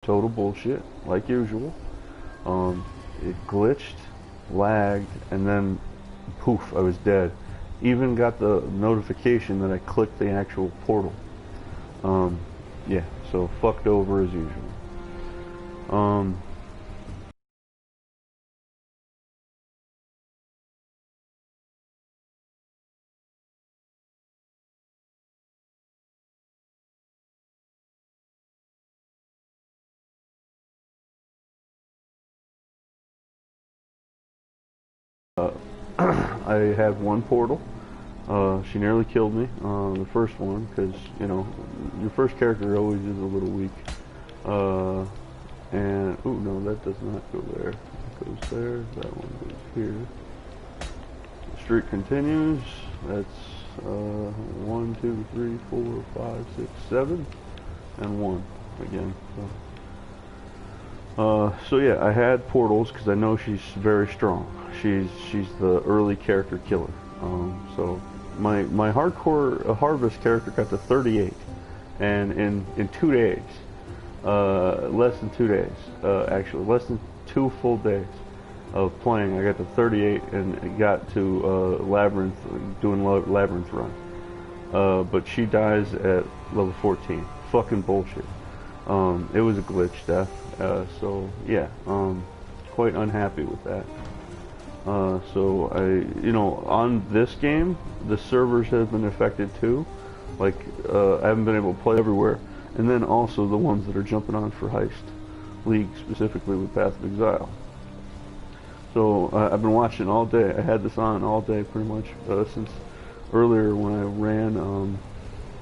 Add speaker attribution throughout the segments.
Speaker 1: total bullshit, like usual. It glitched, lagged, and then poof, I was dead. Even got the notification that I clicked the actual portal. Yeah, so fucked over as usual. I have one portal. She nearly killed me, the first one, because, you know, your first character always is a little weak. And, ooh, no, that does not go there. It goes there, that one goes here. The streak continues. That's 1, 2, 3, 4, 5, 6, 7, and 1 again. So yeah, I had portals because I know she's very strong. She's the early character killer. So my hardcore harvest character got to 38, and in 2 days, less than 2 days, actually less than 2 full days of playing, I got to 38 and got to Labyrinth, doing Labyrinth run. But she dies at level 14. Fucking bullshit. It was a glitch death. So yeah, quite unhappy with that. So you know, on this game, the servers have been affected too. Like, I haven't been able to play everywhere. And then also the ones that are jumping on for Heist League, specifically with Path of Exile. So I've been watching all day. I had this on all day pretty much since earlier when I ran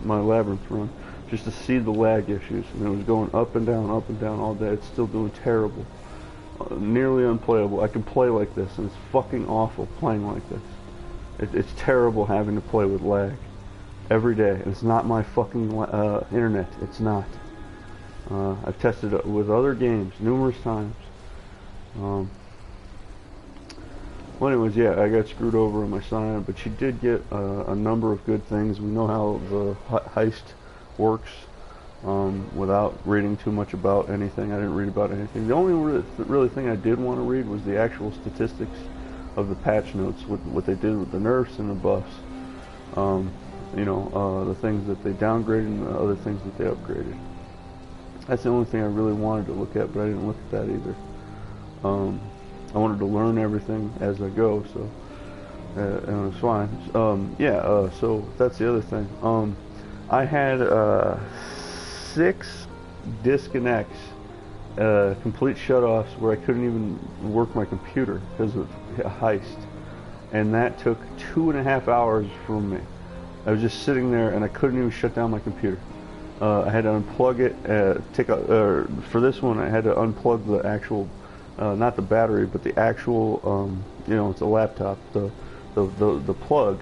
Speaker 1: my Labyrinth run, just to see the lag issues. And it was going up and down all day. It's still doing terrible. Nearly unplayable. I can play like this, and it's fucking awful playing like this. It's terrible having to play with lag every day, and it's not my fucking internet. It's not. I've tested it with other games numerous times. Well, anyways, yeah, I got screwed over on my sign, but she did get a number of good things. We know how the heist works. Without reading too much about anything. I didn't read about anything. The only really thing I did want to read was the actual statistics of the patch notes, what they did with the nerfs and the buffs. You know, the things that they downgraded and the other things that they upgraded. That's the only thing I really wanted to look at, but I didn't look at that either. I wanted to learn everything as I go, so and it was fine. Yeah, so that's the other thing. I had 6 disconnects, complete shutoffs where I couldn't even work my computer because of a heist, and that took 2.5 hours from me. I was just sitting there and I couldn't even shut down my computer. I had to unplug it. For this one, I had to unplug the actual, not the battery, but the actual, you know, it's a laptop, the plug.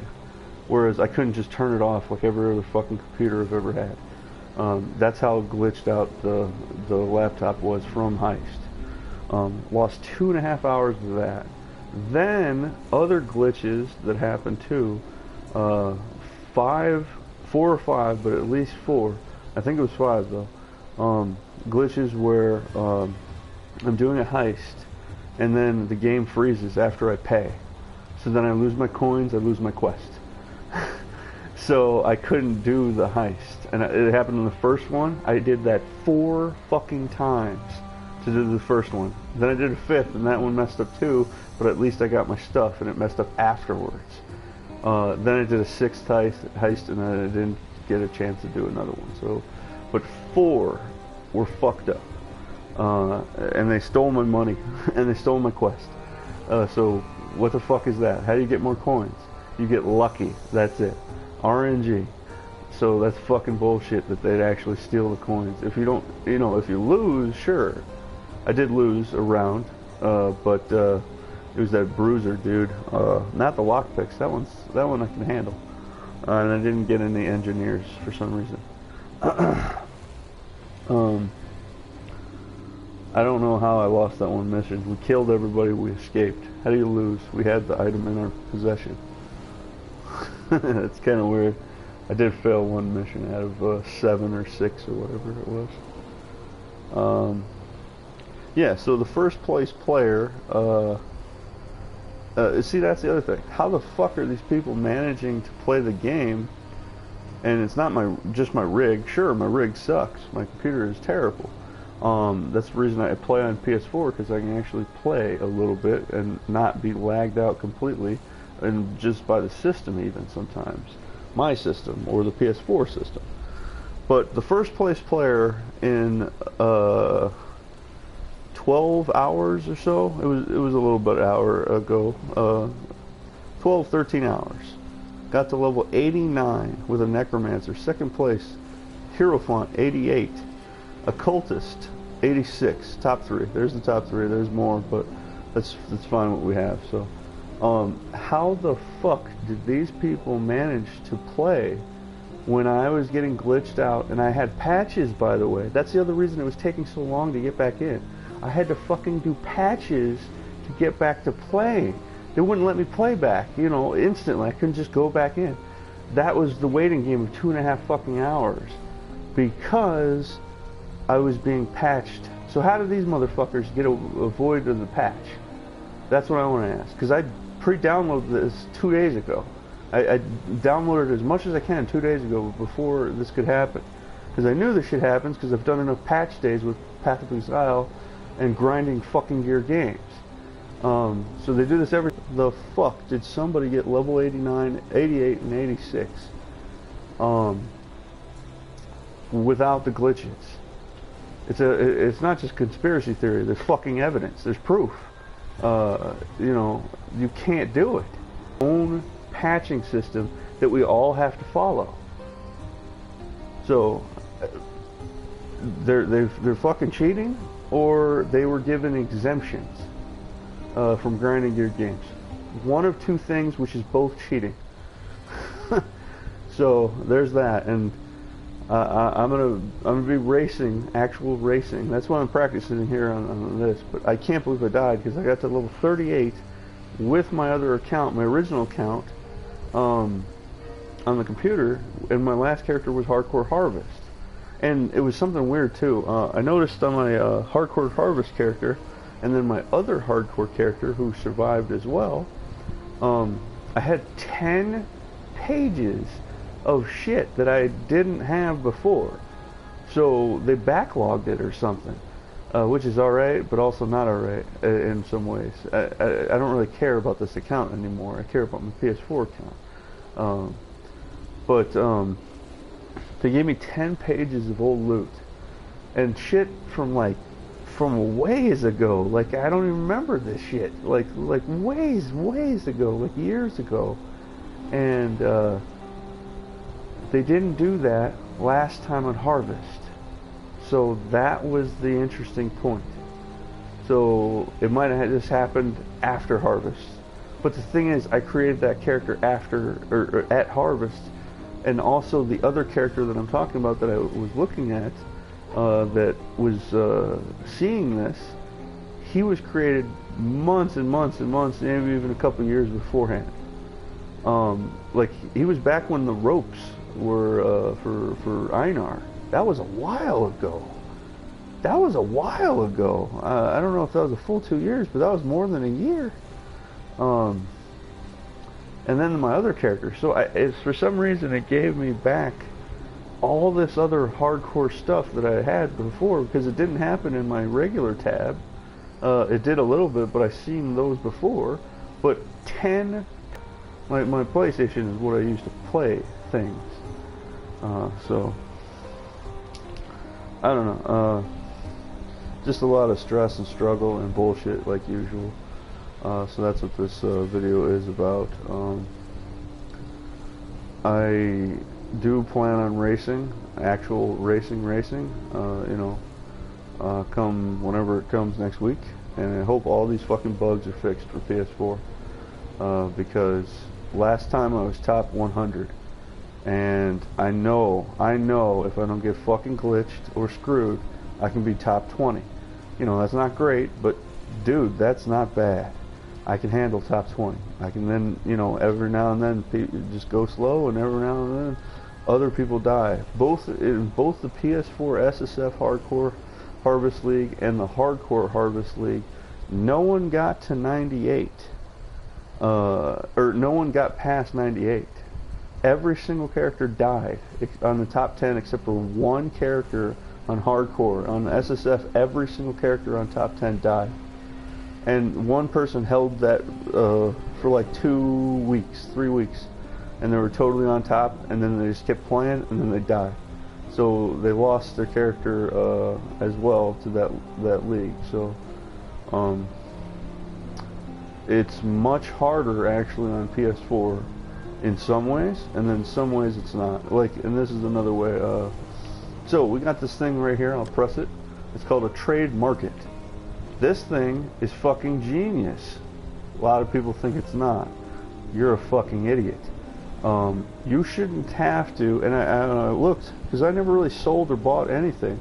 Speaker 1: Whereas I couldn't just turn it off like every other fucking computer I've ever had. That's how glitched out the laptop was from Heist. Lost 2.5 hours of that. Then other glitches that happened too. 4 or 5, but at least 4. I think it was 5 though. Glitches where I'm doing a heist, and then the game freezes after I pay. So then I lose my coins, I lose my quest. So I couldn't do the heist, and it happened in the first one. I did that 4 fucking times to do the first one. Then I did a 5th, and that one messed up too, but at least I got my stuff, and it messed up afterwards. Then I did a 6th heist, and I didn't get a chance to do another one. So, but 4 were fucked up, and they stole my money, and they stole my quest. So what the fuck is that? How do you get more coins? You get lucky. That's it. RNG. So that's fucking bullshit that they'd actually steal the coins. If you don't, you know, if you lose, sure. I did lose a round, but it was that bruiser dude, not the lockpicks. That one I can handle. And I didn't get any engineers for some reason. I don't know how I lost that one mission. We killed everybody, we escaped. How do you lose? We had the item in our possession. It's kind of weird. I did fail one mission out of 7 or 6 or whatever it was. Yeah, so the first place player, see, that's the other thing. How the fuck are these people managing to play the game? And it's not just my rig. Sure, my rig sucks. My computer is terrible. That's the reason I play on PS4, because I can actually play a little bit and not be lagged out completely, and just by the system even sometimes. My system, or the PS4 system. But the first place player in 12 hours or so, it was a little bit hour ago, 12, 13 hours. Got to level 89 with a Necromancer. Second place, Hierophant, 88. Occultist, 86. Top 3. There's the top 3. There's more, but that's fine what we have. So, how the fuck did these people manage to play when I was getting glitched out? And I had patches, by the way. That's the other reason it was taking so long to get back in. I had to fucking do patches to get back to playing. They wouldn't let me play back, you know, instantly. I couldn't just go back in. That was the waiting game of 2.5 fucking hours, because I was being patched. So how did these motherfuckers get avoid of the patch? That's what I want to ask. Because I pre-downloaded this 2 days ago. I downloaded as much as I can 2 days ago before this could happen. Because I knew this shit happens, because I've done enough patch days with Path of Exile and grinding fucking gear games. So they do this every... The fuck did somebody get level 89, 88, and 86 without the glitches? It's not just conspiracy theory. There's fucking evidence. There's proof. You know, you can't do it. Own patching system that we all have to follow. So they're fucking cheating, or they were given exemptions from grinding gear games. One of two things, which is both cheating. So there's that, and I'm gonna be racing, actual racing. That's why I'm practicing here on this. But I can't believe I died, because I got to level 38 with my other account, my original account, on the computer, and my last character was Hardcore Harvest. And it was something weird too. I noticed on my Hardcore Harvest character, and then my other hardcore character who survived as well, I had 10 pages of shit that I didn't have before. So they backlogged it or something, which is alright, but also not alright in some ways. I don't really care about this account anymore. I care about my PS4 account. But they gave me 10 pages of old loot and shit from ways ago. Like, I don't even remember this shit. Like ways ago, like years ago. And they didn't do that last time on Harvest. So that was the interesting point. So it might have just happened after Harvest. But the thing is, I created that character after, or at Harvest. And also the other character that I'm talking about that I was looking at, that was seeing this, he was created months and months and months, maybe even a couple years beforehand. Like, he was back when the ropes were for Einar. That was a while ago. That was a while ago. I don't know if that was a full 2 years, but that was more than a year. And then my other character. So for some reason it gave me back all this other hardcore stuff that I had before, because it didn't happen in my regular tab. It did a little bit, but I've seen those before. But 10... My PlayStation is what I use to play things. So... I don't know. Just a lot of stress and struggle and bullshit like usual. So that's what this video is about. I do plan on racing, actual racing, you know, come whenever it comes next week. And I hope all these fucking bugs are fixed for PS4. Because last time I was top 100. And I know if I don't get fucking glitched or screwed, I can be top 20. You know, that's not great, but dude, that's not bad. I can handle top 20. I can then, you know, every now and then just go slow, and every now and then other people die. In both the PS4 SSF hardcore Harvest League and the hardcore Harvest League, no one got to 98. Or no one got past 98. Every single character died on the top 10 except for one character on hardcore. On SSF, every single character on top 10 died. And one person held that for like 2 weeks, 3 weeks. And they were totally on top, and then they just kept playing, and then they died. So they lost their character as well to that league. So it's much harder actually on PS4 in some ways, and then in some ways it's not. Like, and this is another way. So we got this thing right here. I'll press it. It's called a trade market. This thing is fucking genius. A lot of people think it's not. You're a fucking idiot. You shouldn't have to, and I looked, because I never really sold or bought anything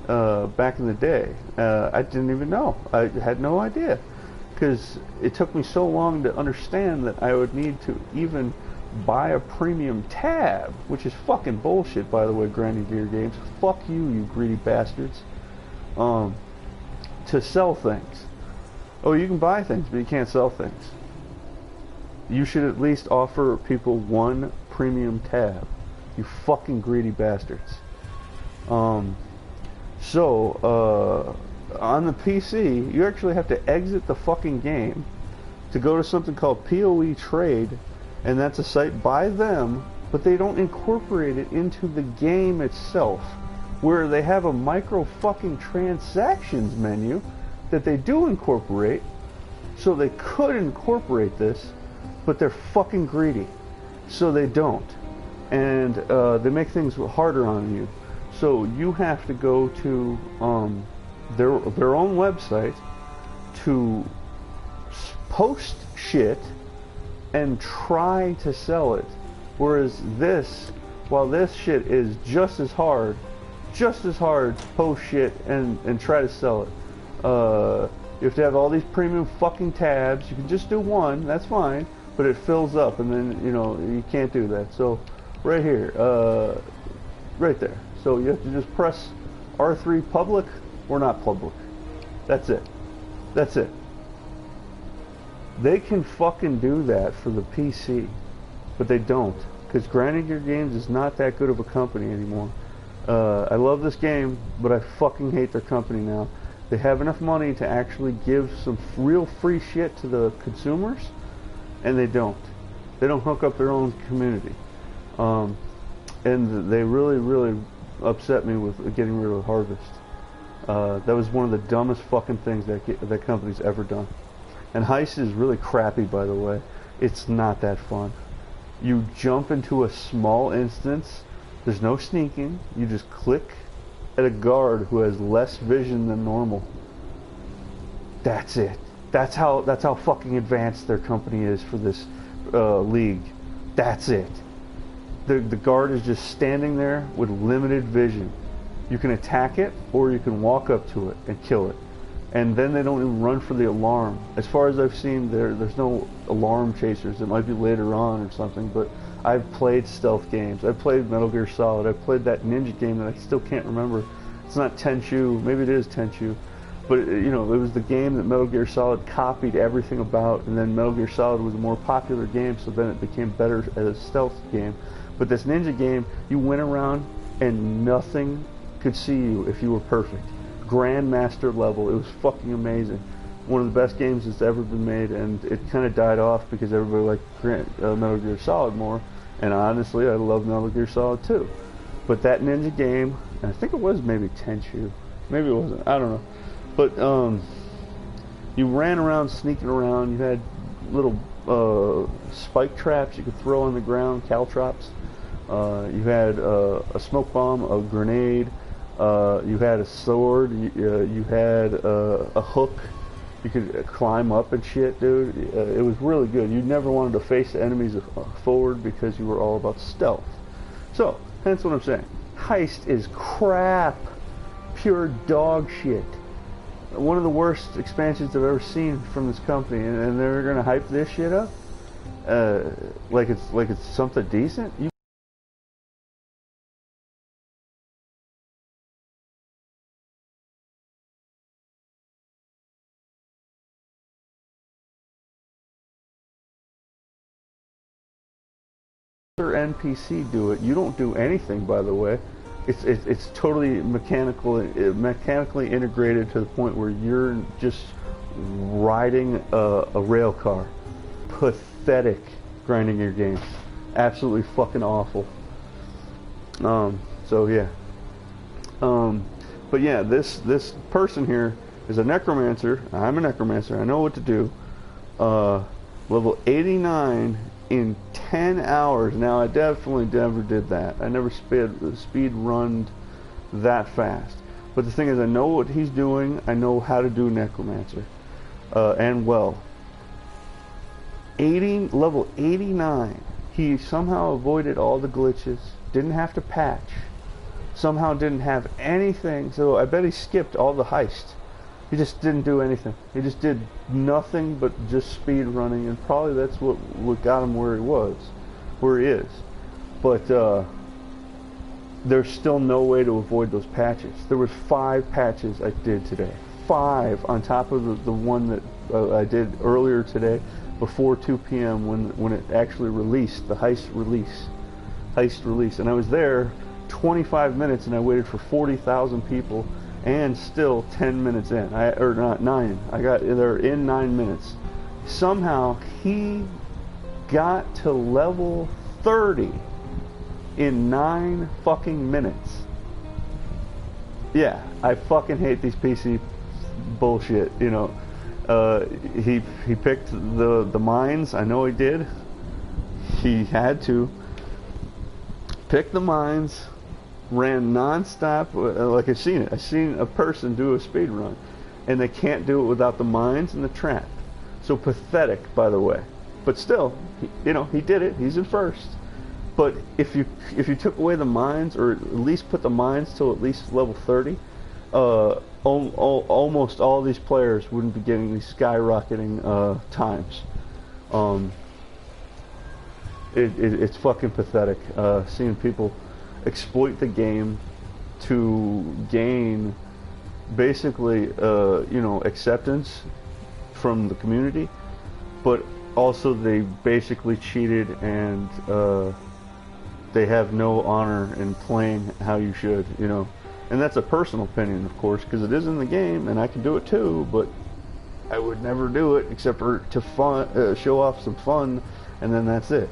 Speaker 1: back in the day. I didn't even know. I had no idea, because it took me so long to understand that I would need to even buy a premium tab, which is fucking bullshit, by the way, Granny Gear Games. Fuck you, you greedy bastards. To sell things. Oh, you can buy things, but you can't sell things. You should at least offer people one premium tab. You fucking greedy bastards. On the PC, you actually have to exit the fucking game to go to something called PoE Trade, and that's a site by them, but they don't incorporate it into the game itself, where they have a micro fucking transactions menu that they do incorporate, so they could incorporate this, but they're fucking greedy, so they don't, and they make things harder on you. So you have to go to their own website to post shit and try to sell it. Whereas this, while this shit is just as hard to post shit and try to sell it. You have to have all these premium fucking tabs. You can just do one, that's fine, but it fills up, and then, you know, you can't do that. So right here, right there. So you have to just press R3 public or not public. That's it. That's it. They can fucking do that for the PC, but they don't, because Granny Gear Games is not that good of a company anymore. I love this game, but I fucking hate their company now. They have enough money to actually give some real free shit to the consumers, and they don't. They don't hook up their own community. And they really, really upset me with getting rid of Harvest. That was one of the dumbest fucking things that company's ever done. And Heist is really crappy, by the way. It's not that fun. You jump into a small instance. There's no sneaking. You just click at a guard who has less vision than normal. That's it. That's how fucking advanced their company is for this league. That's it. The guard is just standing there with limited vision. You can attack it, or you can walk up to it and kill it. And then they don't even run for the alarm. As far as I've seen, there's no alarm chasers. It might be later on or something, but I've played stealth games. I've played Metal Gear Solid. I've played that ninja game that I still can't remember. It's not Tenchu. Maybe it is Tenchu. But, you know, it was the game that Metal Gear Solid copied everything about, and then Metal Gear Solid was a more popular game, so then it became better as a stealth game. But this ninja game, you went around and nothing could see you if you were perfect. Grandmaster level. It was fucking amazing. One of the best games that's ever been made, and it kind of died off because everybody liked Metal Gear Solid more, and honestly I love Metal Gear Solid too. But that ninja game, and I think it was maybe Tenchu, maybe it wasn't, I don't know, but you ran around sneaking around. You had little spike traps you could throw on the ground, caltrops. You had a smoke bomb, a grenade. You had a sword, you had a hook, you could climb up and shit, dude. It was really good. You never wanted to face the enemies forward because you were all about stealth. So, hence what I'm saying. Heist is crap. Pure dog shit. One of the worst expansions I've ever seen from this company, and they're gonna hype this shit up like it's something decent. You NPC do it. You don't do anything, by the way. It's totally mechanically integrated to the point where you're just riding a rail car. Pathetic grinding your games. Absolutely fucking awful. So yeah. But yeah, this person here is a necromancer. I'm a necromancer. I know what to do. Level 89 in 10 hours. Now, I definitely never did that. I never speed runned that fast. But the thing is, I know what he's doing. I know how to do necromancer. And well. Level 89. He somehow avoided all the glitches. Didn't have to patch. Somehow didn't have anything. So I bet he skipped all the heist. He just didn't do anything. He just did nothing but just speed running, and probably that's what got him where he is. But there's still no way to avoid those patches. There was 5 patches I did today. 5 on top of the one that I did earlier today, before 2 p.m. when it actually released, the heist release. And I was there 25 minutes, and I waited for 40,000 people. And still 10 minutes in, or not 9. I got there in 9 minutes. Somehow he got to level 30 in 9 fucking minutes. Yeah, I fucking hate these PC bullshit. You know, he picked the mines. I know he did. He had to pick the mines. Ran non-stop, like I've seen it. I've seen a person do a speed run, and they can't do it without the mines and the trap. So pathetic, by the way. But still, you know, he did it. He's in first. But if you took away the mines, or at least put the mines till at least level 30, almost all these players wouldn't be getting these skyrocketing times. It's fucking pathetic. Seeing people exploit the game to gain basically you know, acceptance from the community, but also they basically cheated, and they have no honor in playing how you should, you know. And that's a personal opinion, of course, because it is in the game and I can do it too, but I would never do it except for to show off some fun, and then that's it.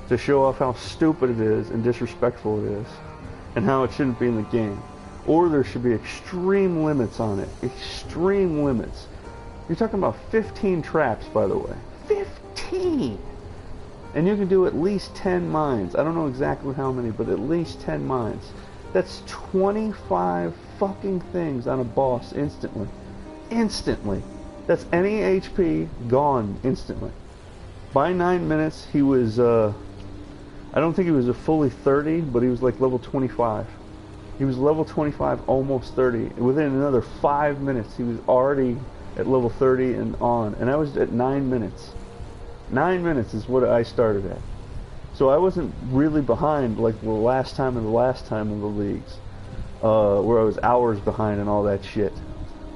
Speaker 1: To show off how stupid it is and disrespectful it is, and how it shouldn't be in the game. Or there should be extreme limits on it. Extreme limits. You're talking about 15 traps, by the way. 15! And you can do at least 10 mines. I don't know exactly how many, but at least 10 mines. That's 25 fucking things on a boss instantly. Instantly. That's any HP gone instantly. By 9 minutes, he was, I don't think he was a fully 30, but he was like level 25. He was level 25, almost 30. Within another 5 minutes, he was already at level 30 and on. And I was at 9 minutes. 9 minutes is what I started at. So I wasn't really behind like the last time in the leagues, where I was hours behind and all that shit.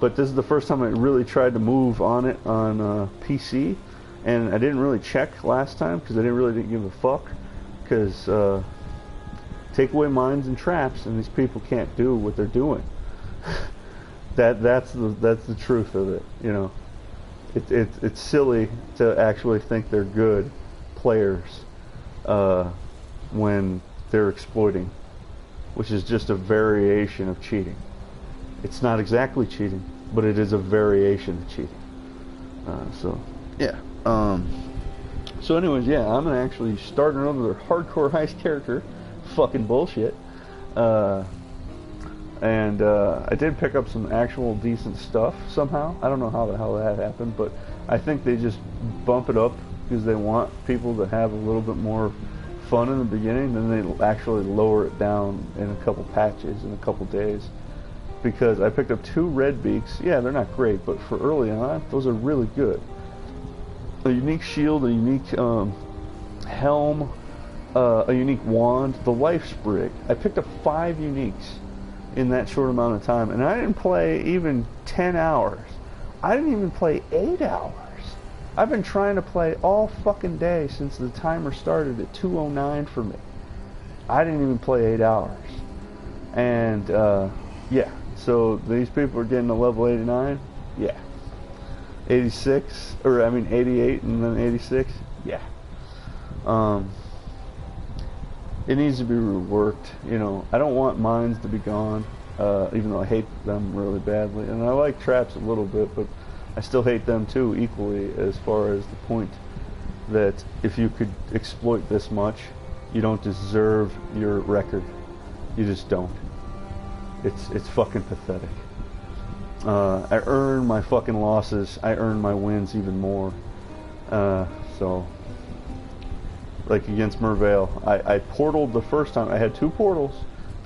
Speaker 1: But this is the first time I really tried to move on it on PC. And I didn't really check last time because I didn't give a fuck. Because take away mines and traps, and these people can't do what they're doing. That's the truth of it. You know, it's silly to actually think they're good players when they're exploiting, which is just a variation of cheating. It's not exactly cheating, but it is a variation of cheating. So yeah. So anyways, yeah, I'm gonna actually start another hardcore heist character. Fucking bullshit. And I did pick up some actual decent stuff somehow. I don't know how the hell that happened, but I think they just bump it up because they want people to have a little bit more fun in the beginning, then they actually lower it down in a couple patches in a couple days. Because I picked up 2 red beaks. Yeah, they're not great, but for early on, those are really good. A unique shield, a unique helm, a unique wand, the life sprig. I picked up 5 uniques in that short amount of time, and I didn't play even 10 hours. I didn't even play 8 hours. I've been trying to play all fucking day since the timer started at 2:09 for me. I didn't even play 8 hours. And, yeah. So these people are getting to level 89? Yeah. 86, or I mean 88 and then 86? Yeah. It needs to be reworked. You know, I don't want mines to be gone, even though I hate them really badly. And I like traps a little bit, but I still hate them too equally, as far as the point that if you could exploit this much, you don't deserve your record. You just don't. It's fucking pathetic. I earn my fucking losses. I earn my wins even more. So, like against Mervale, I portaled the first time. I had 2 portals.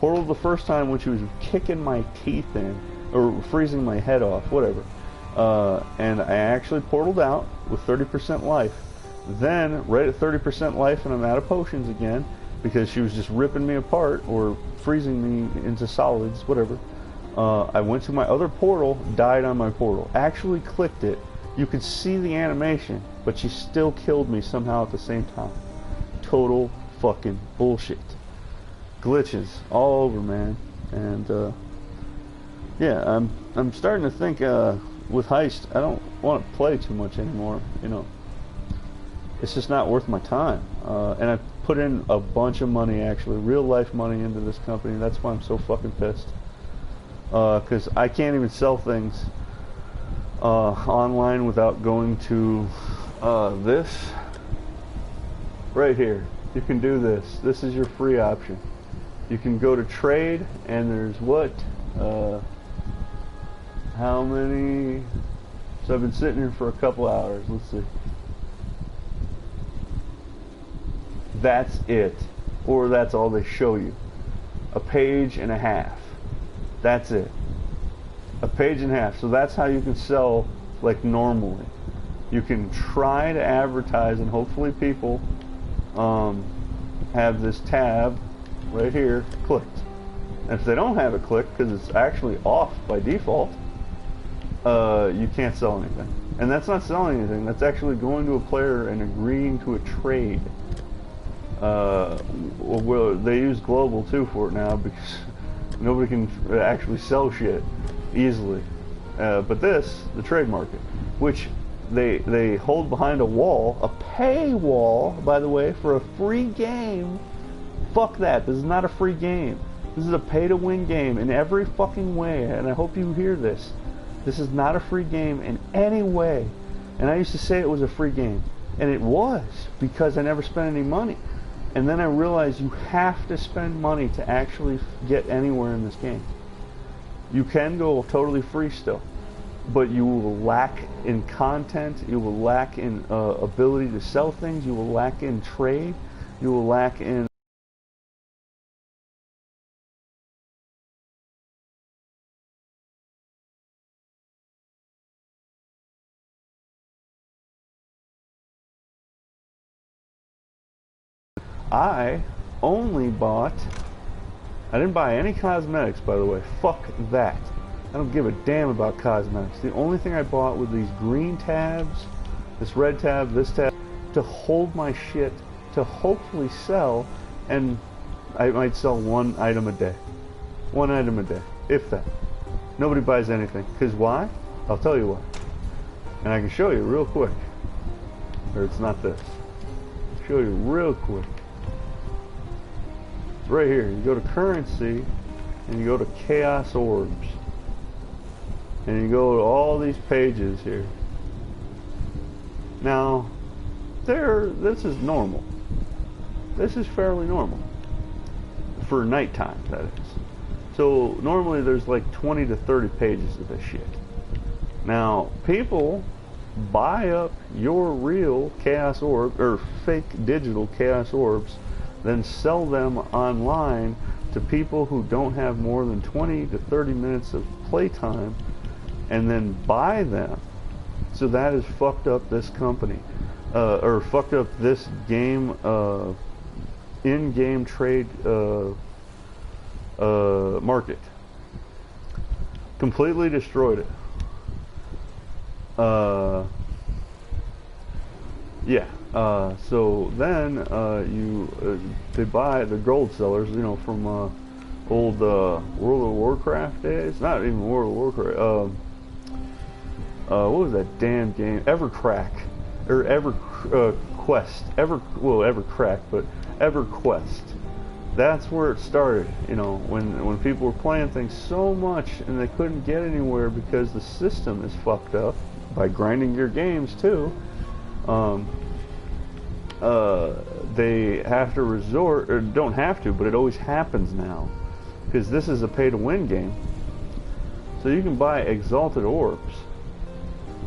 Speaker 1: Portaled the first time when she was kicking my teeth in, or freezing my head off, whatever. And I actually portaled out with 30% life. Then, right at 30% life, and I'm out of potions again, because she was just ripping me apart, or freezing me into solids, whatever. I went to my other portal, died on my portal. Actually clicked it. You could see the animation, but she still killed me somehow at the same time. Total fucking bullshit. Glitches all over, man. And yeah, I'm starting to think with Heist, I don't want to play too much anymore. You know, it's just not worth my time. And I put in a bunch of money, actually, real life money, into this company. That's why I'm so fucking pissed. Because I can't even sell things online without going to this right here. You can do this. This is your free option. You can go to trade, and there's what? How many? So I've been sitting here for a couple hours. Let's see. That's it. Or that's all they show you. A page and a half. That's it. A page and a half. So that's how you can sell like normally. You can try to advertise, and hopefully people have this tab right here clicked. And if they don't have it clicked, because it's actually off by default, you can't sell anything. And that's not selling anything. That's actually going to a player and agreeing to a trade. Well, they use global too for it now, because nobody can actually sell shit easily. But this, the trade market, which they hold behind a wall, a paywall, by the way, for a free game. Fuck that. This is not a free game. This is a pay-to-win game in every fucking way, and I hope you hear this. This is not a free game in any way. And I used to say it was a free game, and it was, because I never spent any money. And then I realized you have to spend money to actually get anywhere in this game. You can go totally free still, but you will lack in content, you will lack in ability to sell things, you will lack in trade, you will lack in I didn't buy any cosmetics, by the way. Fuck that. I don't give a damn about cosmetics. The only thing I bought were these green tabs, this red tab, this tab, to hold my shit, to hopefully sell, and I might sell 1 item a day. 1 item a day, if that. Nobody buys anything. Because why? I'll tell you why. And I can show you real quick. Or it's not this. Show you real quick. Right here, you go to currency, and you go to chaos orbs, and you go to all these pages here. Now, this is normal. This is fairly normal for nighttime, that is. So normally there's like 20 to 30 pages of this shit. Now, people buy up your real chaos orb, or fake digital chaos orbs, then sell them online to people who don't have more than 20 to 30 minutes of playtime, and then buy them. So that has fucked up this company, or fucked up this game, in-game trade market. Completely destroyed it. Yeah. So then they buy the gold sellers, you know, from old World of Warcraft days. Not even World of Warcraft. What was that damn game? Evercrack or EverQuest. Evercrack, but EverQuest. That's where it started. You know, when people were playing things so much and they couldn't get anywhere because the system is fucked up by grinding your games too. They have to resort, or don't have to, but it always happens now, because this is a pay-to-win game. So you can buy exalted orbs.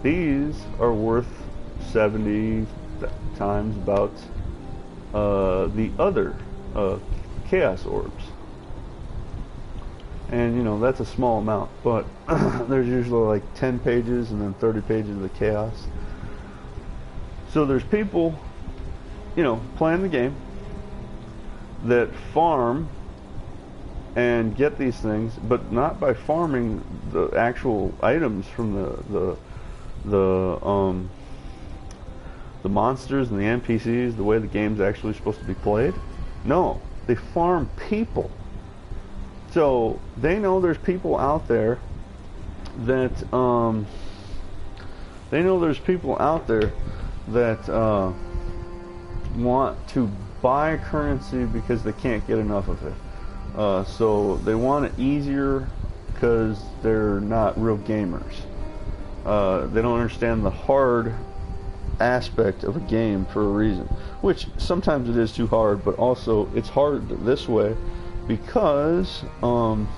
Speaker 1: These are worth 70 times about the other chaos orbs. And you know, that's a small amount, but there's usually like 10 pages and then 30 pages of the chaos. So there's people, you know, playing the game that farm and get these things, but not by farming the actual items from the monsters and the NPCs, the way the game's actually supposed to be played. No, they farm people. So they know there's people out there that want to buy currency because they can't get enough of it. So they want it easier because they're not real gamers. They don't understand the hard aspect of a game for a reason, which sometimes it is too hard, but also it's hard this way because of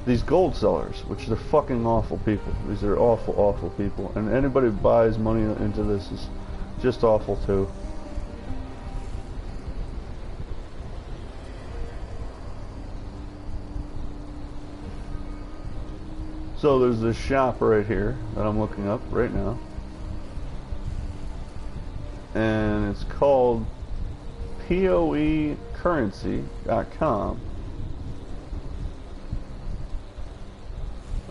Speaker 1: these gold sellers, which they're fucking awful people. These are awful, awful people, and anybody who buys money into this is just awful too. So there's this shop right here that I'm looking up right now, and it's called PoEcurrency.com.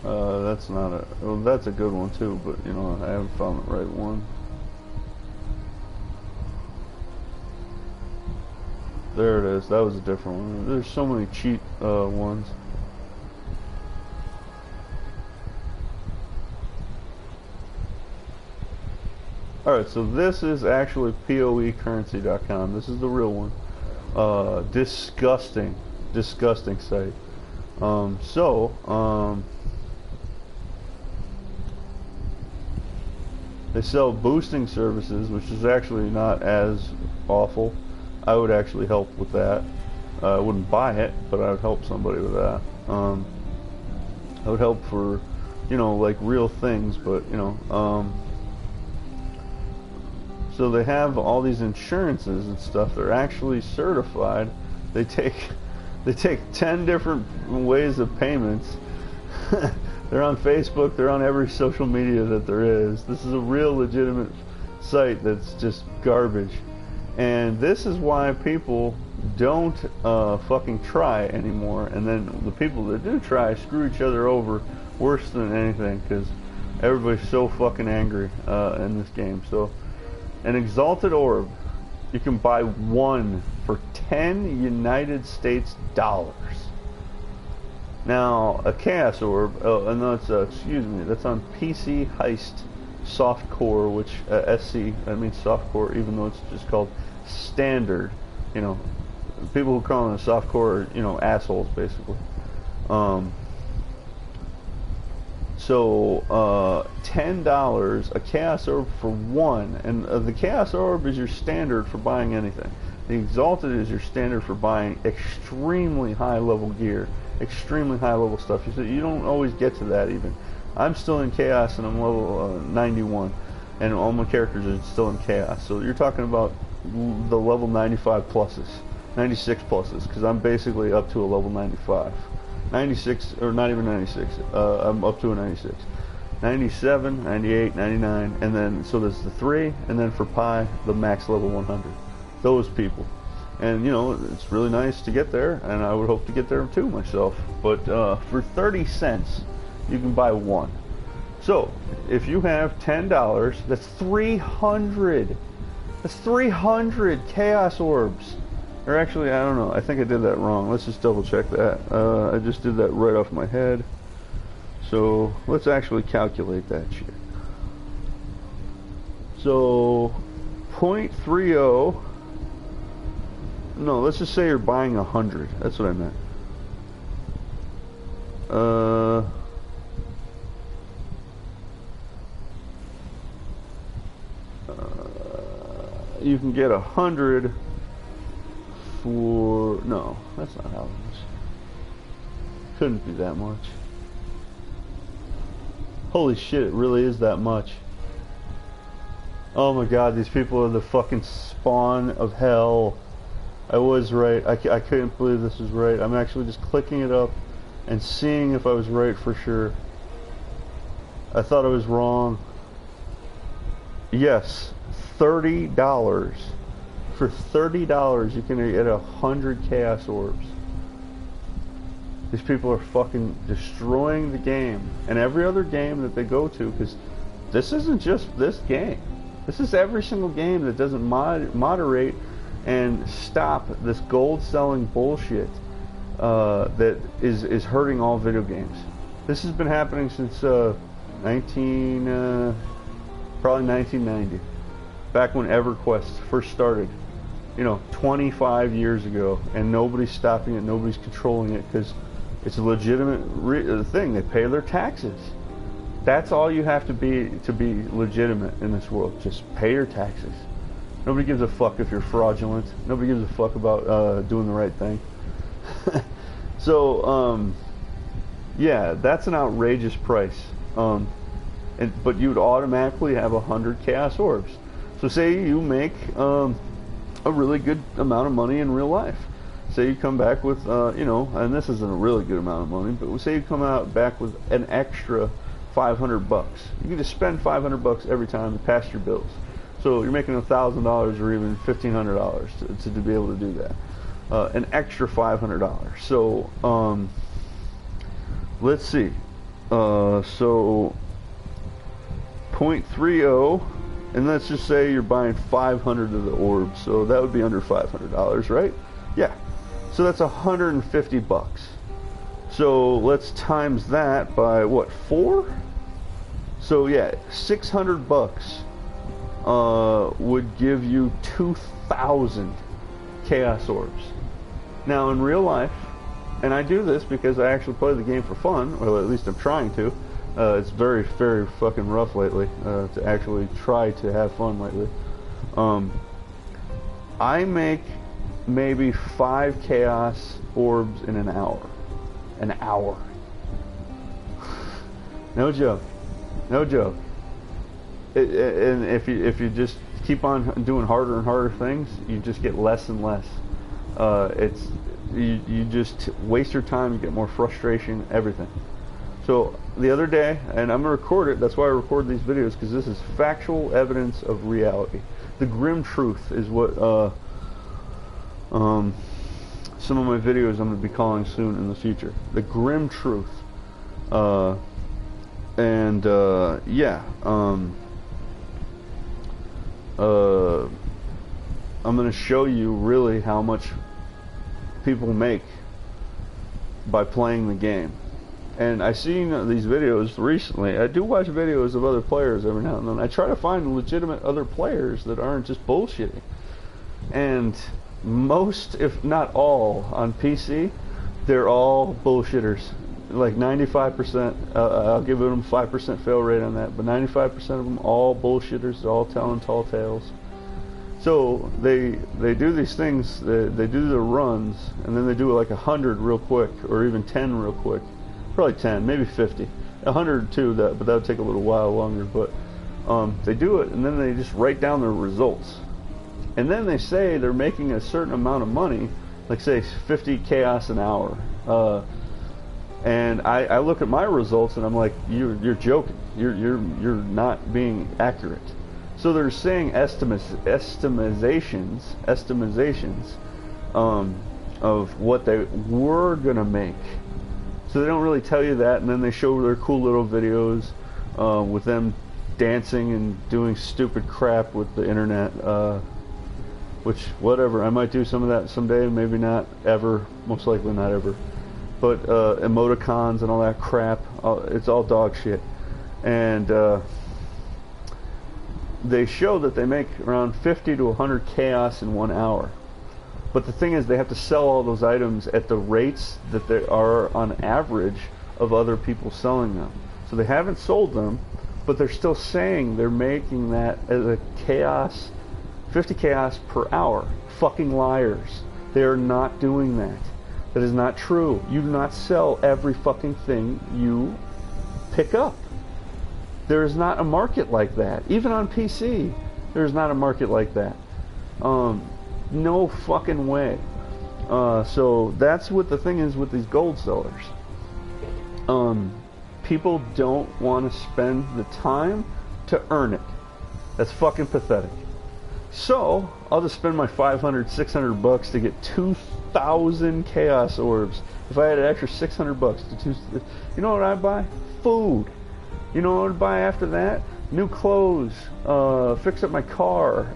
Speaker 1: That's not a, well, that's a good one too, but you know, I haven't found the right one. There it is. That was a different one. There's so many cheap ones. Alright, so this is actually PoEcurrency.com. This is the real one. Disgusting site. They sell boosting services, which is actually not as awful. I would actually help with that. I wouldn't buy it, but I would help somebody with that. I would help for, you know, like real things, but you know, so they have all these insurances and stuff. They're actually certified. They take 10 different ways of payments. They're on Facebook. They're on every social media that there is. This is a real legitimate site that's just garbage. And this is why people don't fucking try anymore. And then the people that do try screw each other over worse than anything, because everybody's so fucking angry in this game. So an exalted orb, you can buy one for 10 United States dollars. Now, a chaos orb, and that's, that's on PC Heist Softcore, which, SC, that means softcore, even though it's just called standard. You know, people who call it a softcore are, you know, assholes, basically. So, $10, a chaos orb for one, and the chaos orb is your standard for buying anything. The exalted is your standard for buying extremely high level gear, extremely high level stuff. You don't always get to that even. I'm still in chaos and I'm level 91, and all my characters are still in chaos. So you're talking about the level 95 pluses, 96 pluses, because I'm basically up to a level 95. 96, or not even 96, I'm up to a 96. 97, 98, 99, and then, so there's the 3, and then for Pi, the max level 100. Those people. And you know, it's really nice to get there, and I would hope to get there too myself. But for 30 cents, you can buy one. So if you have $10, that's 300. That's 300 Chaos Orbs. Or actually, I don't know. I think I did that wrong. Let's just double check that. I just did that right off my head. So let's actually calculate that shit. So 0.30. No, let's just say you're buying 100. That's what I meant. You can get 100 for... No, that's not how it is. Couldn't be that much. Holy shit, it really is that much. Oh my god, these people are the fucking spawn of hell. I was right. I couldn't believe this was right. I'm actually just clicking it up and seeing if I was right for sure. I thought I was wrong. Yes, $30. For $30 you can get 100 Chaos Orbs. These people are fucking destroying the game and every other game that they go to, because this isn't just this game. This is every single game that doesn't moderate and stop this gold selling bullshit that is hurting all video games. This has been happening since probably 1990, back when EverQuest first started, you know, 25 years ago, and nobody's stopping it, nobody's controlling it, because it's a legitimate thing. They pay their taxes. That's all you have to be legitimate in this world. Just pay your taxes. Nobody gives a fuck if you're fraudulent. Nobody gives a fuck about doing the right thing. So, yeah, that's an outrageous price. But you'd automatically have 100 Chaos Orbs. So say you make a really good amount of money in real life. Say you come back with, you know, and this isn't a really good amount of money, but say you come out back with an extra 500 bucks. You can just spend 500 bucks every time to pass your bills. So you're making $1,000 or even $1,500 to be able to do that. An extra $500. So let's see. So 0.30, and let's just say you're buying 500 of the orbs. So that would be under $500, right? Yeah. So that's 150 bucks. So let's times that by what, 4? So yeah, 600 bucks would give you 2,000 Chaos Orbs. Now in real life, and I do this because I actually play the game for fun, or at least I'm trying to. It's very, very fucking rough lately to actually try to have fun lately. I make maybe 5 Chaos Orbs in an hour. An hour. No joke. No joke. And if you just keep on doing harder and harder things, you just get less and less. You just waste your time, you get more frustration, everything. So the other day, and I'm gonna record it, that's why I record these videos, because this is factual evidence of reality. The grim truth is what some of my videos I'm gonna be calling soon in the future. The grim truth. Yeah. I'm going to show you really how much people make by playing the game. And I've seen these videos recently. I do watch videos of other players every now and then. I try to find legitimate other players that aren't just bullshitting. And most, if not all, on PC, they're all bullshitters. Like 95%, I'll give them 5% fail rate on that, but 95% of them all bullshitters, they're all telling tall tales. So they do these things, they do their runs, and then they do like 100 real quick, or even 10 real quick. Probably 10, maybe 50. 100 too, but that would take a little while longer, but they do it, and then they just write down their results. And then they say they're making a certain amount of money, like say 50 chaos an hour. And I look at my results and I'm like, you're joking. You're not being accurate. So they're saying estimations, of what they were gonna make. So they don't really tell you that, and then they show their cool little videos with them dancing and doing stupid crap with the internet. Which, whatever, I might do some of that someday, maybe not ever, most likely not ever. But emoticons and all that crap, it's all dog shit. And they show that they make around 50 to 100 chaos in 1 hour. But the thing is, they have to sell all those items at the rates that they are on average of other people selling them. So they haven't sold them, but they're still saying they're making that as a chaos, 50 chaos per hour. Fucking liars. They are not doing that. That is not true. You do not sell every fucking thing you pick up. There is not a market like that. Even on PC, there is not a market like that. No fucking way. So that's what the thing is with these gold sellers. People don't want to spend the time to earn it. That's fucking pathetic. So I'll just spend my 500, 600 bucks to get 2,000 chaos orbs. If I had an extra 600 bucks to you know what I'd buy? Food. You know what I'd buy after that? New clothes. Fix up my car.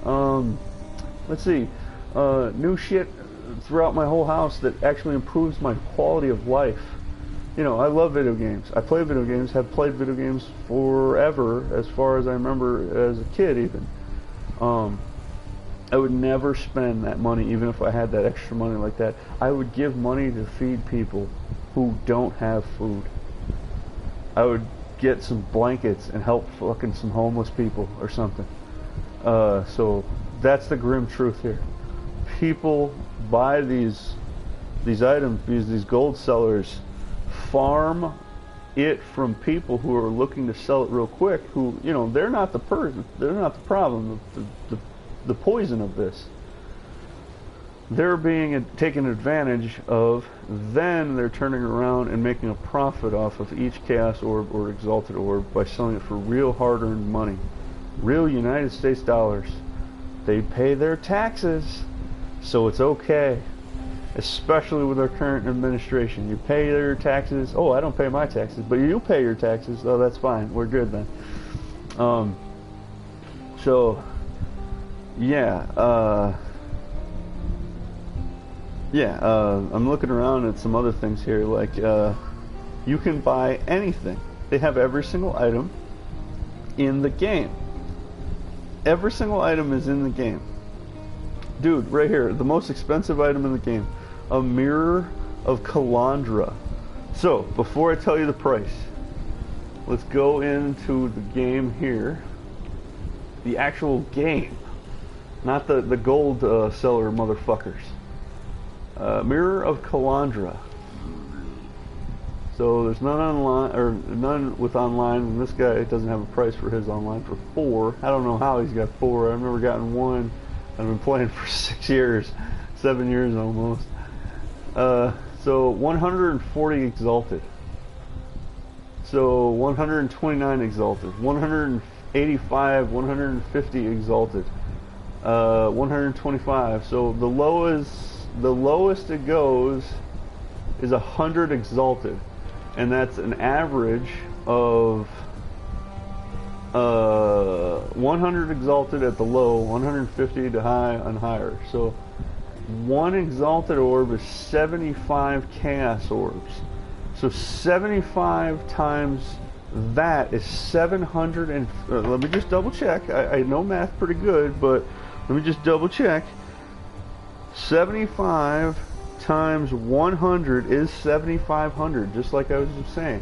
Speaker 1: Let's see. New shit throughout my whole house that actually improves my quality of life. You know, I love video games. I play video games, have played video games forever, as far as I remember as a kid even. I would never spend that money, even if I had that extra money like that. I would give money to feed people who don't have food. I would get some blankets and help fucking some homeless people or something. So that's the grim truth here. People buy these items because these gold sellers farm it from people who are looking to sell it real quick, who, you know, they're not the person, they're not the problem, the poison of this. They're being taken advantage of, then they're turning around and making a profit off of each chaos orb or exalted orb by selling it for real hard-earned money, real United States dollars. They pay their taxes, so it's okay. Especially with our current administration. You pay your taxes. Oh, I don't pay my taxes, but you pay your taxes. Oh, that's fine. We're good then. So, yeah. I'm looking around at some other things here. Like, you can buy anything. They have every single item in the game. Every single item is in the game. Dude, right here, the most expensive item in the game. A mirror of Calandra. So, before I tell you the price, let's go into the game here. The actual game. Not the gold seller motherfuckers. Mirror of Calandra. So there's none online, or none with online, and this guy doesn't have a price for his online for 4. I don't know how he's got 4. I've never gotten 1. I've been playing for 6 years, 7 years almost. So 140 exalted. So 129 exalted. 185, 150 exalted. 125. So the lowest it goes is 100 exalted, and that's an average of 100 exalted at the low, 150 to high and higher. So one exalted orb is 75 chaos orbs. So 75 times that is 700 and let me just double check. I know math pretty good, but let me just double check. 75 times 100 is 7,500, just like I was just saying.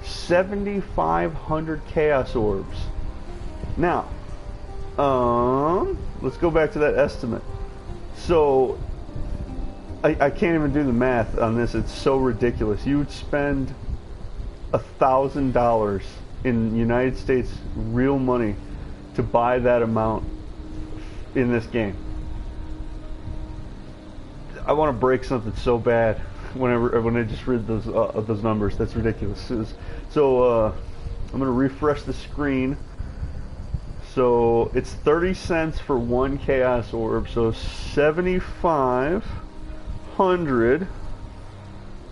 Speaker 1: 7,500 chaos orbs. Now, let's go back to that estimate. So, I can't even do the math on this. It's so ridiculous. You would spend $1,000 in United States real money to buy that amount in this game. I want to break something so bad when I just read those numbers. That's ridiculous. So I'm going to refresh the screen. So it's 30 cents for one chaos orb. So 75 100.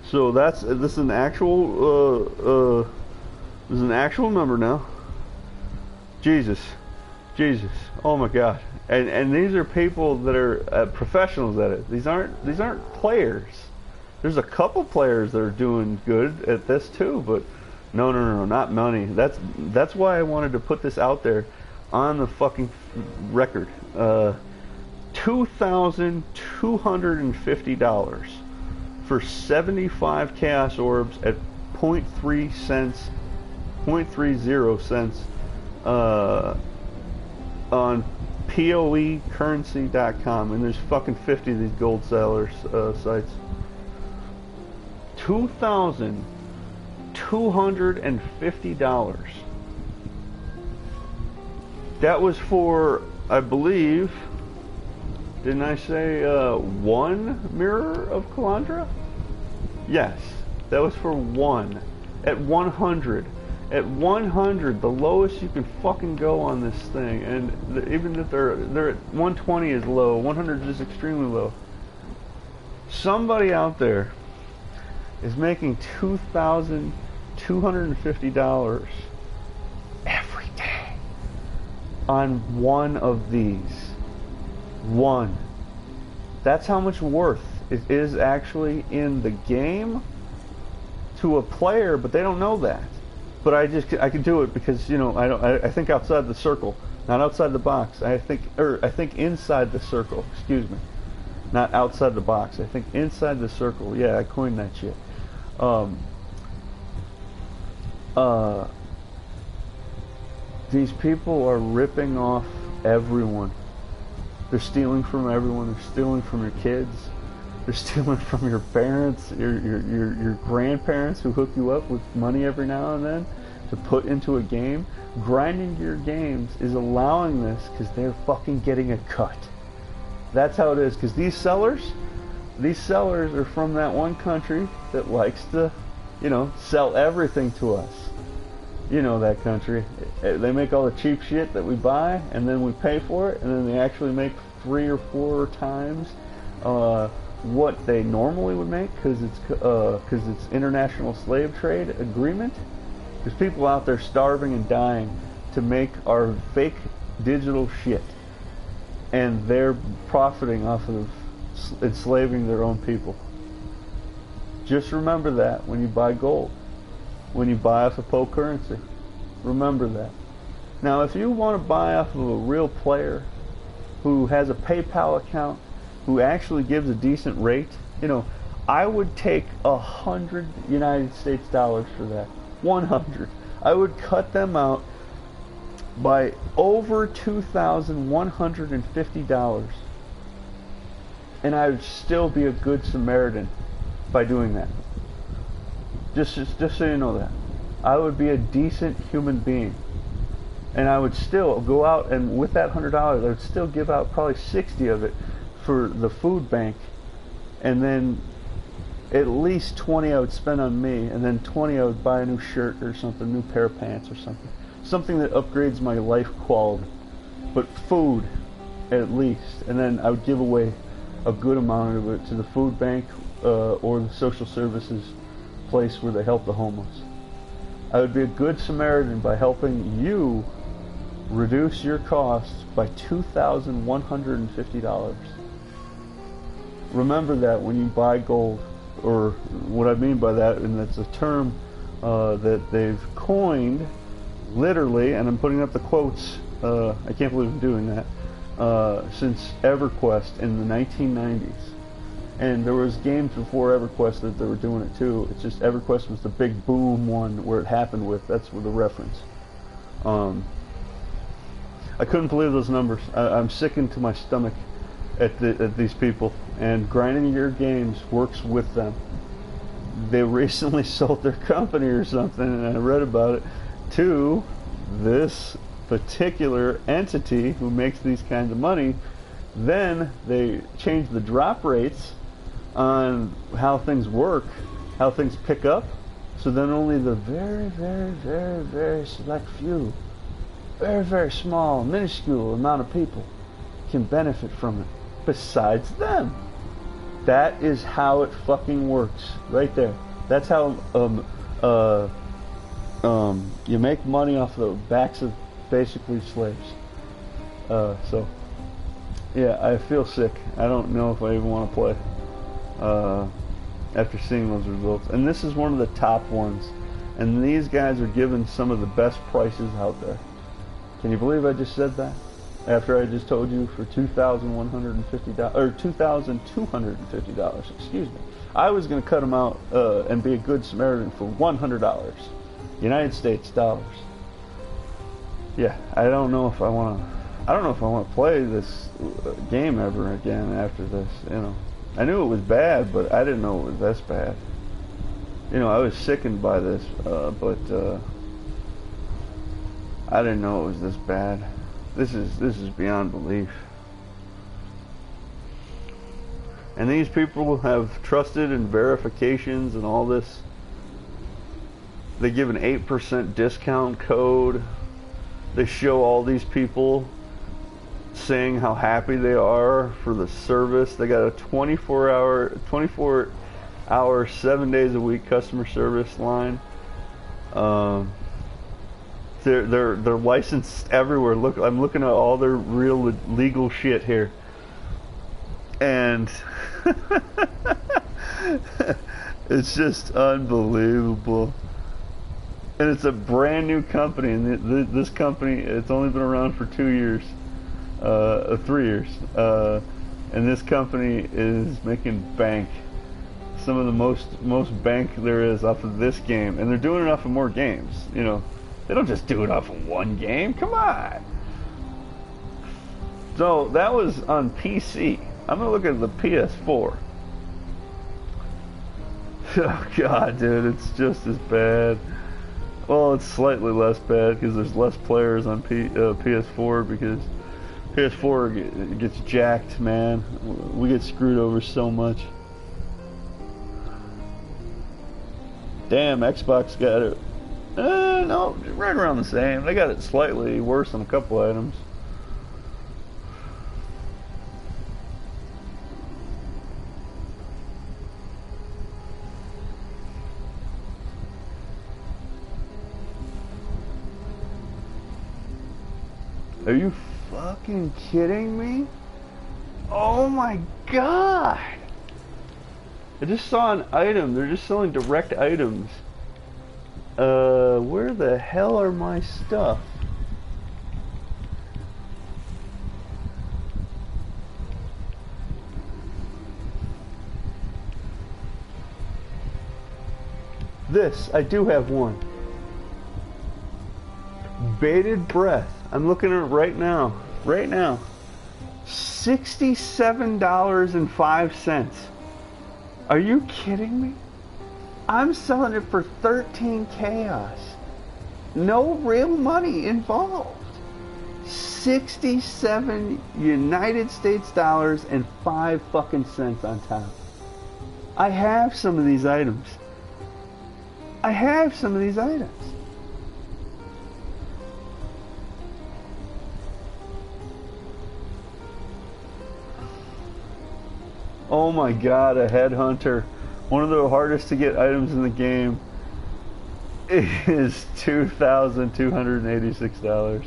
Speaker 1: So this is an actual this is an actual number now. Jesus, oh my God! And these are people that are professionals at it. These aren't players. There's a couple players that are doing good at this too, but no, not money. That's why I wanted to put this out there on the fucking record. $2,250 for 75 Chaos Orbs at 0.30 cents on PoEcurrency.com, and there's fucking 50 of these gold sellers sites. $2,250. That was for, I believe, didn't I say one mirror of Calandra? Yes, that was for one. At 100. At 100, the lowest you can fucking go on this thing, and even if they're at 120 is low, 100 is extremely low. Somebody out there is making $2,250 every day on one of these. One. That's how much worth it is actually in the game to a player, but they don't know that. But I can do it because, you know, I think outside the circle, not outside the box. I think inside the circle. Excuse me, not outside the box. I think inside the circle. Yeah, I coined that shit. These people are ripping off everyone. They're stealing from everyone. They're stealing from your kids. They're stealing from your parents, your grandparents who hook you up with money every now and then to put into a game. Grinding your games is allowing this because they're fucking getting a cut. That's how it is. Because these sellers are from that one country that likes to, you know, sell everything to us. You know that country. They make all the cheap shit that we buy, and then we pay for it, and then they actually make 3 or 4 times what they normally would make, because it's international slave trade agreement. There's people out there starving and dying to make our fake digital shit, and they're profiting off of enslaving their own people. Just remember that when you buy gold, when you buy off of PoE currency. Remember that. Now, if you want to buy off of a real player who has a PayPal account, who actually gives a decent rate, you know, I would take 100 United States dollars for that. 100. I would cut them out by over $2,150, and I would still be a good Samaritan by doing that. Just so you know that. I would be a decent human being, and I would still go out, and with that $100, I would still give out probably 60 of it for the food bank, and then at least 20 I would spend on me, and then 20 I would buy a new shirt or something, new pair of pants or something that upgrades my life quality. But food, at least, and then I would give away a good amount of it to the food bank or the social services place where they help the homeless. I would be a good Samaritan by helping you reduce your costs by $2,150. Remember that when you buy gold, or what I mean by that, and that's a term that they've coined, literally, and I'm putting up the quotes, I can't believe I'm doing that, since EverQuest in the 1990s. And there was games before EverQuest that they were doing it too. It's just EverQuest was the big boom one where it happened with. That's where the reference. I couldn't believe those numbers. I'm sickened to my stomach at these people. And grinding your games works with them. They recently sold their company or something, and I read about it, to this particular entity who makes these kinds of money. Then they changed the drop rates on how things work, how things pick up, so then only the very, very, very, very select few, very, very small, minuscule amount of people can benefit from it, besides them. That is how it fucking works, right there. That's how you make money off the backs of basically slaves. So yeah, I feel sick. I don't know if I even want to play after seeing those results. And this is one of the top ones. And these guys are giving some of the best prices out there. Can you believe I just said that? After I just told you for $2,150 or $2,250, excuse me. I was going to cut them out and be a good Samaritan for $100, United States dollars. Yeah, I don't know if I want to. I don't know if I want to play this game ever again after this. You know, I knew it was bad, but I didn't know it was this bad. You know, I was sickened by this, but I didn't know it was this bad. This is beyond belief. And these people have trusted and verifications and all this. They give an 8% discount code. They show all these people saying how happy they are for the service. They got a 24 hour 7 days a week customer service line. They're licensed everywhere. Look, I'm looking at all their real legal shit here, and it's just unbelievable. And it's a brand new company, and this company, it's only been around for 2 years, 3 years, and this company is making bank. Some of the most bank there is off of this game, and they're doing it off of more games. You know, they don't just do it off of one game. Come on. So that was on PC. I'm gonna look at the PS4. Oh God, dude, it's just as bad. Well, it's slightly less bad because there's less players on PS4 because PS4 gets jacked, man. We get screwed over so much. Damn, Xbox got it. No, right around the same. They got it slightly worse on a couple items. Are you fucking kidding me? Oh my God! I just saw an item. They're just selling direct items. Where the hell are my stuff? This, I do have one. Bated breath. I'm looking at it right now. Right now. $67.05. Are you kidding me? I'm selling it for 13 chaos. No real money involved. 67 United States dollars and 5 fucking cents on top. I have some of these items. I have some of these items. Oh my God, a headhunter. One of the hardest to get items in the game is $2,286.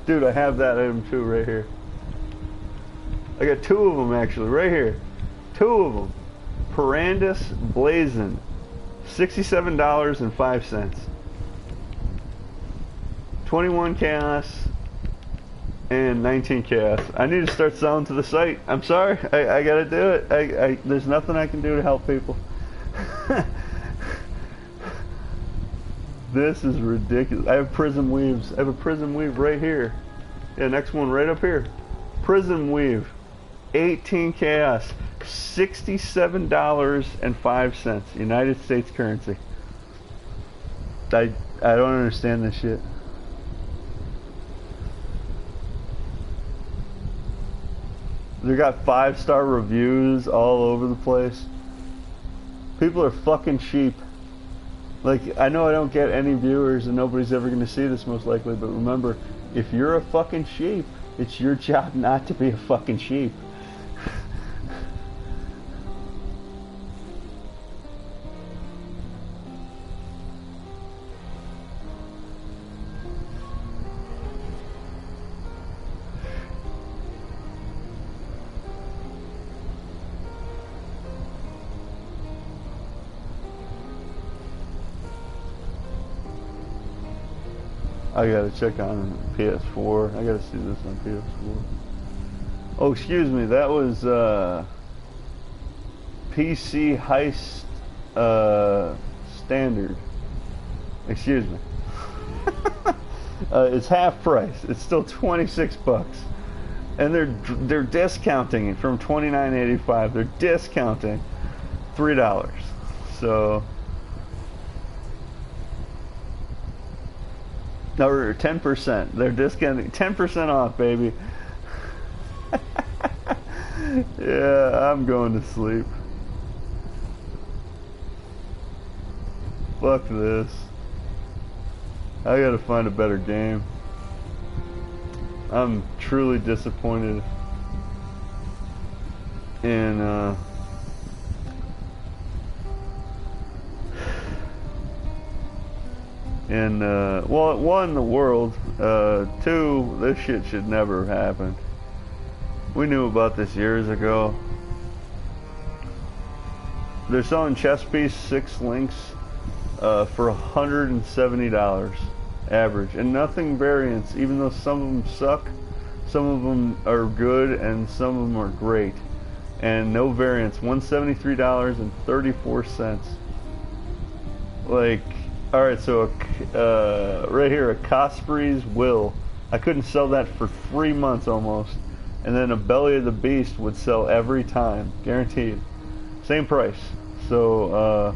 Speaker 1: Dude, I have that item too right here. I got 2 of them actually, right here. 2 of them. Perandus Blazon. $67.05. 21 chaos and 19 chaos. I need to start selling to the site. I'm sorry. I gotta do it. There's nothing I can do to help people. This is ridiculous. I have prism weaves. I have a prism weave right here. Yeah, next one right up here. Prism weave. 18 chaos. $67.05. United States currency. I don't understand this shit. They got 5-star reviews all over the place. People are fucking sheep. Like, I know I don't get any viewers and nobody's ever going to see this most likely, but remember, if you're a fucking sheep, it's your job not to be a fucking sheep. I gotta check on PS4. I gotta see this on PS4. Oh, excuse me. That was PC Heist Standard. Excuse me. It's half price. It's still 26 bucks, and they're discounting it from $29.85. They're discounting $3. So, or 10%. They're discounting 10% off, baby. Yeah, I'm going to sleep. Fuck this. I gotta find a better game. I'm truly disappointed in well, one, the world, two, this shit should never have happened. We knew about this years ago. They're selling chess piece 6 links for $170 average, and nothing variants, even though some of them suck, some of them are good, and some of them are great, and no variants. $173.34. Like, alright, so right here, a Cosprey's Will, I couldn't sell that for 3 months almost, and then a Belly of the Beast would sell every time, guaranteed, same price. So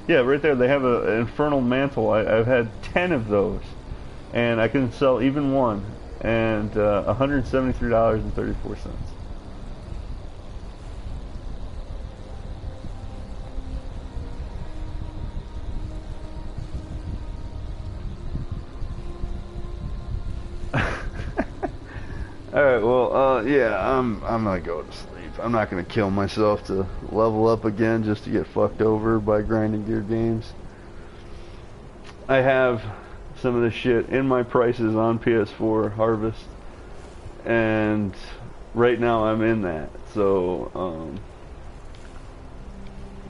Speaker 1: yeah, right there they have an Infernal Mantle. I've had 10 of those, and I couldn't sell even one, and $173.34. Alright, well, yeah, I'm gonna go to sleep. I'm not gonna kill myself to level up again just to get fucked over by grinding gear games. I have some of this shit in my prices on PS4 Harvest, and right now I'm in that. So,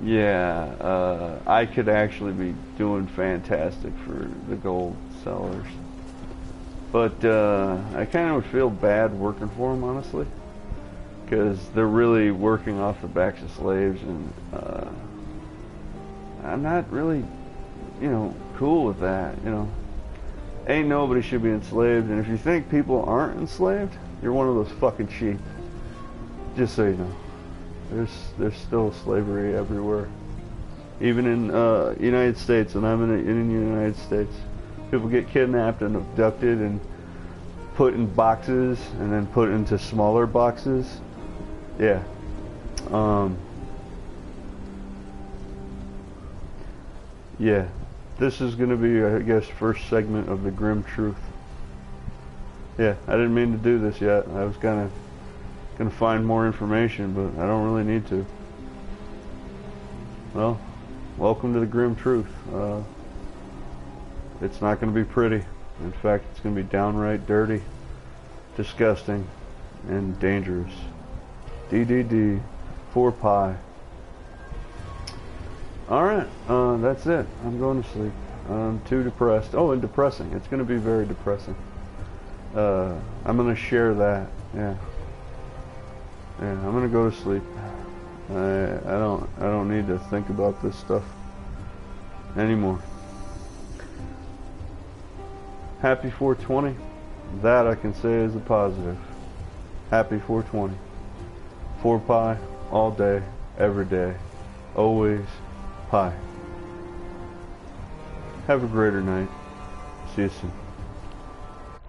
Speaker 1: yeah, I could actually be doing fantastic for the gold sellers. But I kind of would feel bad working for them, honestly, because they're really working off the backs of slaves, and I'm not really, you know, cool with that. You know, ain't nobody should be enslaved, and if you think people aren't enslaved, you're one of those fucking sheep. Just so you know, there's still slavery everywhere, even in United States, and I'm in the United States. People get kidnapped and abducted and put in boxes and then put into smaller boxes. Yeah. Yeah. This is going to be, I guess, first segment of the Grim Truth. Yeah, I didn't mean to do this yet. I was going to find more information, but I don't really need to. Well, welcome to the Grim Truth. It's not going to be pretty. In fact, it's going to be downright dirty, disgusting, and dangerous. DDD 4-pi. Alright, that's it. I'm going to sleep. I'm too depressed. Oh, and depressing. It's going to be very depressing. I'm going to share that. Yeah. Yeah, I'm going to go to sleep. I don't need to think about this stuff anymore. Happy 420. That I can say is a positive. Happy 420. 4-pi, all day, every day, always pi. Have a greater night. See you soon.